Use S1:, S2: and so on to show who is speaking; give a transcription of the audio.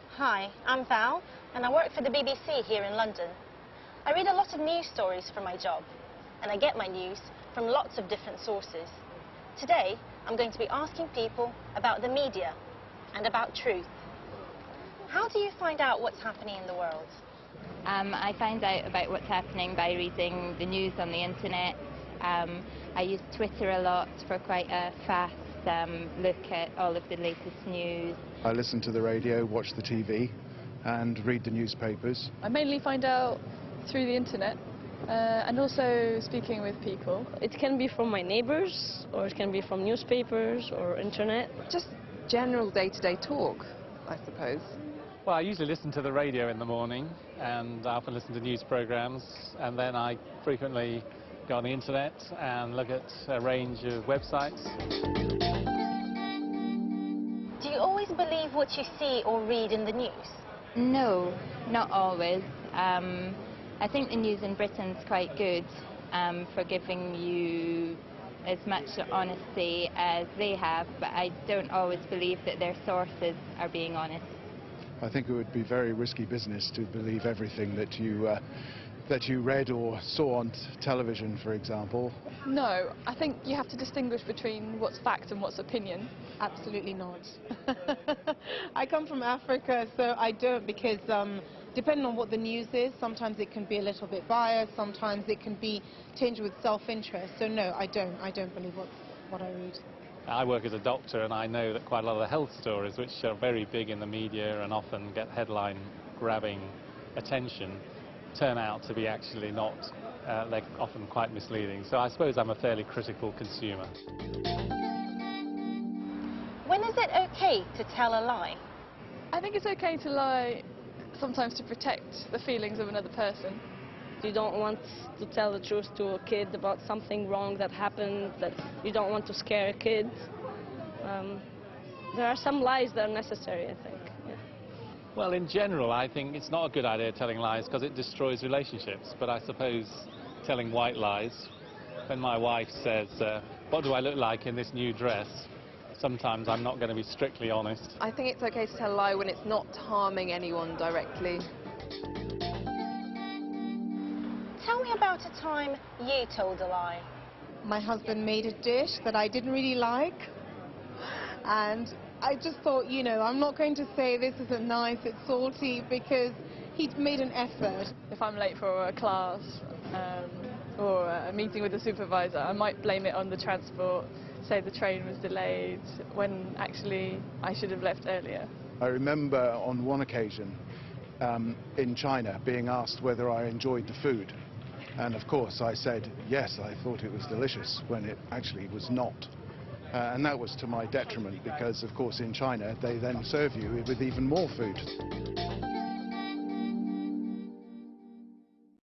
S1: Hi, I'm Val, and I work for the BBC here in London. I read a lot of news stories for my job, and I get my news from lots of different sources. Today, I'm going to be asking people about the media and about truth. How do you find out what's happening in the world?
S2: I find out about what's happening by reading the news on the internet. I use Twitter a lot for quite a fast look at all of the latest news.
S3: I listen to the radio, watch the TV and read the newspapers.
S4: I mainly find out through the internet and also speaking with people.
S5: It can be from my neighbors, or it can be from newspapers or internet.
S6: Just general day-to-day talk, I suppose.
S7: Well, I usually listen to the radio in the morning, and I often listen to news programs, and then I frequently go on the internet and look at a range of websites.
S1: Do you always believe what you see or read in the news?
S2: No, not always. I think the news in Britain's quite good for giving you as much honesty as they have, but I don't always believe that their sources are being honest.
S3: I think it would be very risky business to believe everything that you read or saw on television, for example.
S4: No, I think you have to distinguish between what's fact and what's opinion.
S8: Absolutely not. I come from Africa, so I don't, because depending on what the news is, sometimes it can be a little bit biased, sometimes it can be tinged with self-interest. So no, I don't believe what I read.
S7: I work as a doctor, and I know that quite a lot of the health stories, which are very big in the media and often get headline-grabbing attention, turn out to be actually not, they're often quite misleading. So I suppose I'm a fairly critical consumer.
S1: When is it okay to tell a lie?
S4: I think it's okay to lie sometimes to protect the feelings of another person.
S5: You don't want to tell the truth to a kid about something wrong that happened, that you don't want to scare a kid. There are some lies that are necessary, I think. Yeah.
S7: Well, in general, I think it's not a good idea telling lies because it destroys relationships. But I suppose telling white lies, when my wife says, what do I look like in this new dress? Sometimes I'm not going to be strictly honest.
S6: I think it's okay to tell a lie when it's not harming anyone directly.
S1: Tell me about a time you told a lie.
S8: My husband made a dish that I didn't really like, and I just thought, you know, I'm not going to say this isn't nice, it's salty, because he'd made an effort.
S4: If I'm late for a class or a meeting with a supervisor, I might blame it on the transport, say the train was delayed, when actually I should have left earlier.
S3: I remember on one occasion in China being asked whether I enjoyed the food. And of course I said, yes, I thought it was delicious, when it actually was not. And that was to my detriment, because of course in China they then serve you with even more food.